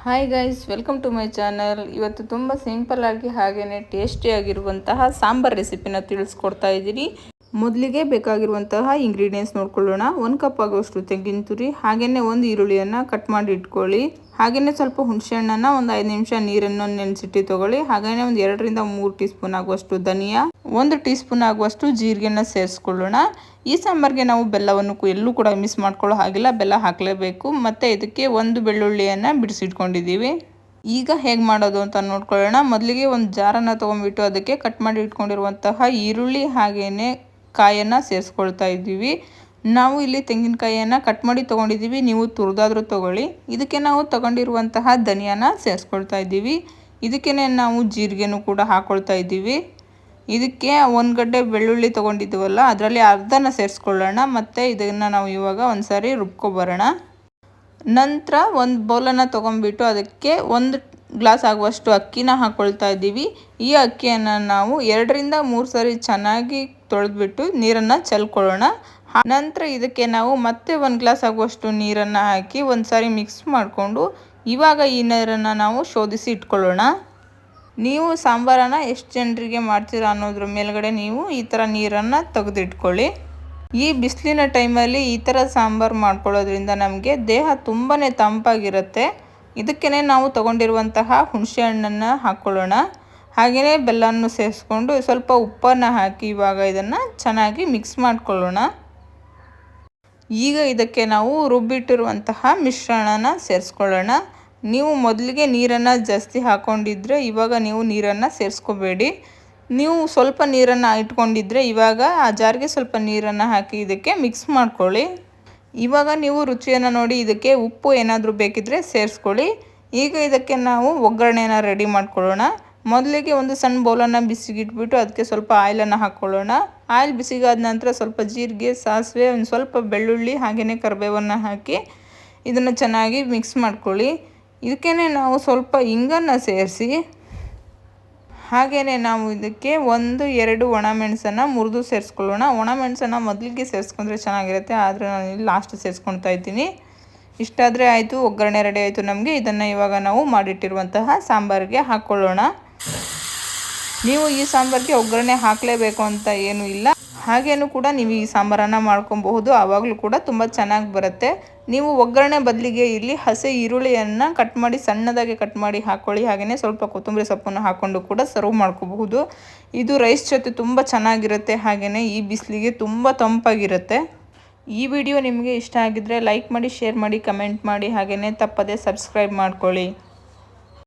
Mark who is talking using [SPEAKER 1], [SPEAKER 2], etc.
[SPEAKER 1] Hi guys, welcome to my channel. ಇವತ್ತು ತುಂಬ simple ಆಗಿ ಹಾಗೆಯೇ ಟೇಸ್ಟಿಯಾಗಿರುವಂತಹ ಸಾಂಬಾರ್ ರೆಸಿಪಿನ ತಿಳಿಸ್ಕೊಡ್ತಾ ಇದ್ದೀನಿ. ಮೊದಲಿಗೆ ಬೇಕಾಗಿರುವಂತಹ ಇಂಗ್ರೀಡಿಯೆಂಟ್ಸ್ ನೋಡ್ಕೊಳ್ಳೋಣ. 1 ಕಪ್ ಆಗುವಷ್ಟು ತೆಂಗಿನ ತುರಿ, ಹಾಗೆಯೇ ಒಂದು ಈರುಳ್ಳಿಯನ್ನು ಕಟ್ ಮಾಡಿ ಇಟ್ಕೊಳ್ಳಿ. ಹಾಗೆಯೇ ಸ್ವಲ್ಪ ಹುಣಸೆ ಹಣ್ಣನ್ನು ಒಂದು 5 ನಿಮಿಷ ನೀರನ್ನು ನೆನೆಸಿಟ್ಟು ತಗೊಳ್ಳಿ. ಹಾಗೆಯೇ ಒಂದು 2 ರಿಂದ 3 ಟೀ ಸ್ಪೂನ್ ಆಗುವಷ್ಟು ಧನಿಯಾ, 1 ಟೀ ಸ್ಪೂನ್ ಆಗುವಷ್ಟು ಜೀರಿಗೆನ ಸೇರಿಸ್ಕೊಳ್ಳೋಣ. ಈ ಸಾಂಬಾರಿಗೆ ನಾವು ಬೆಲ್ಲವನ್ನು ಎಲ್ಲೂ ಕೂಡ ಮಿಸ್ ಮಾಡ್ಕೊಳ್ಳೋ ಹಾಗಿಲ್ಲ, ಬೆಲ್ಲ ಹಾಕಲೇಬೇಕು. ಮತ್ತು ಇದಕ್ಕೆ ಒಂದು ಬೆಳ್ಳುಳ್ಳಿಯನ್ನು ಬಿಡಿಸಿಟ್ಕೊಂಡಿದ್ದೀವಿ. ಈಗ ಹೇಗೆ ಮಾಡೋದು ಅಂತ ನೋಡ್ಕೊಳ್ಳೋಣ. ಮೊದಲಿಗೆ ಒಂದು ಜಾರನ್ನು ತೊಗೊಂಡ್ಬಿಟ್ಟು ಅದಕ್ಕೆ ಕಟ್ ಮಾಡಿ ಇಟ್ಕೊಂಡಿರುವಂತಹ ಈರುಳ್ಳಿ ಹಾಗೆಯೇ ಕಾಯನ್ನು ಸೇರಿಸ್ಕೊಳ್ತಾ ಇದ್ದೀವಿ. ನಾವು ಇಲ್ಲಿ ತೆಂಗಿನಕಾಯಿಯನ್ನು ಕಟ್ ಮಾಡಿ ತೊಗೊಂಡಿದ್ದೀವಿ, ನೀವು ತುರಿದಾದರೂ ತೊಗೊಳ್ಳಿ. ಇದಕ್ಕೆ ನಾವು ತೊಗೊಂಡಿರುವಂತಹ ಧನಿಯಾನ ಸೇರಿಸ್ಕೊಳ್ತಾ ಇದ್ದೀವಿ. ಇದಕ್ಕೆ ನಾವು ಜೀರಿಗೆನೂ ಕೂಡ ಹಾಕ್ಕೊಳ್ತಾ ಇದ್ದೀವಿ. ಇದಕ್ಕೆ 1 ಗಡ್ಡೆ ಬೆಳ್ಳುಳ್ಳಿ ತೊಗೊಂಡಿದ್ದೀವಲ್ಲ, ಅದರಲ್ಲಿ ಅರ್ಧನ ಸೇರಿಸ್ಕೊಳ್ಳೋಣ. ಮತ್ತು ಇದನ್ನು ನಾವು ಇವಾಗ ಒಂದು ಸಾರಿ ರುಬ್ಕೊಬರೋಣ. ನಂತರ ಒಂದು ಬೌಲನ್ನು ತೊಗೊಂಡ್ಬಿಟ್ಟು ಅದಕ್ಕೆ 1 ಗ್ಲಾಸ್ ಆಗುವಷ್ಟು ಅಕ್ಕಿನ ಹಾಕ್ಕೊಳ್ತಾ ಇದ್ದೀವಿ. ಈ ಅಕ್ಕಿಯನ್ನು ನಾವು 2 ರಿಂದ 3 ಸಾರಿ ಚೆನ್ನಾಗಿ ತೊಳೆದ್ಬಿಟ್ಟು ನೀರನ್ನು ಚೆಲ್ಕೊಳ್ಳೋಣ. ನಂತರ ಇದಕ್ಕೆ ನಾವು ಮತ್ತೆ 1 ಗ್ಲಾಸ್ ಆಗುವಷ್ಟು ನೀರನ್ನು ಹಾಕಿ ಒಂದು ಸಾರಿ ಮಿಕ್ಸ್ ಮಾಡಿಕೊಂಡು ಇವಾಗ ಈ ನೀರನ್ನು ನಾವು ಶೋಧಿಸಿ ಇಟ್ಕೊಳ್ಳೋಣ. ನೀವು ಸಾಂಬಾರನ್ನು ಎಷ್ಟು ಜನರಿಗೆ ಮಾಡ್ತೀರಾ ಅನ್ನೋದ್ರ ಮೇಲ್ಗಡೆ ನೀವು ಈ ಥರ ನೀರನ್ನು ತೆಗೆದಿಟ್ಕೊಳ್ಳಿ. ಈ ಬಿಸಿಲಿನ ಟೈಮಲ್ಲಿ ಈ ಥರ ಸಾಂಬಾರು ಮಾಡ್ಕೊಳ್ಳೋದ್ರಿಂದ ನಮಗೆ ದೇಹ ತುಂಬಾ ತಂಪಾಗಿರುತ್ತೆ. ಇದಕ್ಕೇ ನಾವು ತೊಗೊಂಡಿರುವಂತಹ ಹುಣಸೆ ಹಣ್ಣನ್ನು ಹಾಕ್ಕೊಳ್ಳೋಣ. ಹಾಗೆಯೇ ಬೆಲ್ಲವನ್ನು ಸೇರಿಸ್ಕೊಂಡು ಸ್ವಲ್ಪ ಉಪ್ಪನ್ನು ಹಾಕಿ ಇವಾಗ ಇದನ್ನು ಚೆನ್ನಾಗಿ ಮಿಕ್ಸ್ ಮಾಡ್ಕೊಳ್ಳೋಣ. ಈಗ ಇದಕ್ಕೆ ನಾವು ರುಬ್ಬಿಟ್ಟಿರುವಂತಹ ಮಿಶ್ರಣನ ಸೇರಿಸ್ಕೊಳ್ಳೋಣ. ನೀವು ಮೊದಲಿಗೆ ನೀರನ್ನು ಜಾಸ್ತಿ ಹಾಕ್ಕೊಂಡಿದ್ರೆ ಇವಾಗ ನೀವು ನೀರನ್ನು ಸೇರಿಸ್ಕೋಬೇಡಿ. ನೀವು ಸ್ವಲ್ಪ ನೀರನ್ನು ಇಟ್ಕೊಂಡಿದ್ರೆ ಇವಾಗ ಆ ಜಾರಿಗೆ ಸ್ವಲ್ಪ ನೀರನ್ನು ಹಾಕಿ ಇದಕ್ಕೆ ಮಿಕ್ಸ್ ಮಾಡ್ಕೊಳ್ಳಿ. ಇವಾಗ ನೀವು ರುಚಿಯನ್ನು ನೋಡಿ ಇದಕ್ಕೆ ಉಪ್ಪು ಏನಾದರೂ ಬೇಕಿದ್ದರೆ ಸೇರಿಸ್ಕೊಳ್ಳಿ. ಈಗ ಇದಕ್ಕೆ ನಾವು ಒಗ್ಗರಣೆನ ರೆಡಿ ಮಾಡ್ಕೊಳ್ಳೋಣ. ಮೊದಲಿಗೆ ಒಂದು ಸಣ್ಣ ಬೌಲನ್ನು ಬಿಸಿಗಿಟ್ಬಿಟ್ಟು ಅದಕ್ಕೆ ಸ್ವಲ್ಪ ಆಯಿಲನ್ನು ಹಾಕ್ಕೊಳ್ಳೋಣ. ಆಯಿಲ್ ಬಿಸಿಗಾದ ನಂತರ ಸ್ವಲ್ಪ ಜೀರಿಗೆ, ಸಾಸಿವೆ, ಒಂದು ಸ್ವಲ್ಪ ಬೆಳ್ಳುಳ್ಳಿ ಹಾಗೆಯೇ ಕರಿಬೇವನ್ನು ಹಾಕಿ ಇದನ್ನು ಚೆನ್ನಾಗಿ ಮಿಕ್ಸ್ ಮಾಡ್ಕೊಳ್ಳಿ. ಇದಕ್ಕೇ ನಾವು ಸ್ವಲ್ಪ ಇಂಗನ್ನು ಸೇರಿಸಿ ಹಾಗೆಯೇ ನಾವು ಇದಕ್ಕೆ 1-2 ಒಣಮೆಣಸನ್ನು ಮುರಿದು ಸೇರಿಸ್ಕೊಳ್ಳೋಣ. ಒಣಮೆಣಸನ್ನು ಮೊದಲಿಗೆ ಸೇರಿಸ್ಕೊಂಡ್ರೆ ಚೆನ್ನಾಗಿರುತ್ತೆ, ಆದರೆ ನಾನು ಇಲ್ಲಿ ಲಾಸ್ಟ್ ಸೇರಿಸ್ಕೊಳ್ತಾ ಇದ್ದೀನಿ. ಇಷ್ಟಾದರೆ ಆಯಿತು, ಒಗ್ಗರಣೆ ರೆಡಿ ಆಯಿತು ನಮಗೆ. ಇದನ್ನು ಇವಾಗ ನಾವು ಮಾಡಿಟ್ಟಿರುವಂತಹ ಸಾಂಬಾರಿಗೆ ಹಾಕ್ಕೊಳ್ಳೋಣ. ನೀವು ಈ ಸಾಂಬಾರಿಗೆ ಒಗ್ಗರಣೆ ಹಾಕಲೇಬೇಕು ಅಂತ ಏನೂ ಇಲ್ಲ, ಹಾಗೇನೂ ಕೂಡ ನೀವು ಈ ಸಾಂಬಾರನ್ನು ಮಾಡ್ಕೊಬಹುದು. ಆವಾಗಲೂ ಕೂಡ ತುಂಬ ಚೆನ್ನಾಗಿ ಬರುತ್ತೆ. ನೀವು ಒಗ್ಗರಣೆ ಬದಲಿಗೆ ಇಲ್ಲಿ ಹಸಿ ಈರುಳ್ಳಿಯನ್ನು ಕಟ್ ಮಾಡಿ ಸಣ್ಣದಾಗಿ ಕಟ್ ಮಾಡಿ ಹಾಕ್ಕೊಳ್ಳಿ. ಹಾಗೆಯೇ ಸ್ವಲ್ಪ ಕೊತ್ತಂಬರಿ ಸೊಪ್ಪನ್ನು ಹಾಕ್ಕೊಂಡು ಕೂಡ ಸರ್ವ್ ಮಾಡ್ಕೋಬಹುದು. ಇದು ರೈಸ್ ಜೊತೆ ತುಂಬ ಚೆನ್ನಾಗಿರುತ್ತೆ, ಹಾಗೆಯೇ ಈ ಬಿಸಿಲಿಗೆ ತುಂಬ ತಂಪಾಗಿರುತ್ತೆ. ಈ ವಿಡಿಯೋ ನಿಮಗೆ ಇಷ್ಟ ಆಗಿದ್ದರೆ ಲೈಕ್ ಮಾಡಿ, ಶೇರ್ ಮಾಡಿ, ಕಮೆಂಟ್ ಮಾಡಿ, ಹಾಗೆಯೇ ತಪ್ಪದೇ ಸಬ್ಸ್ಕ್ರೈಬ್ ಮಾಡ್ಕೊಳ್ಳಿ.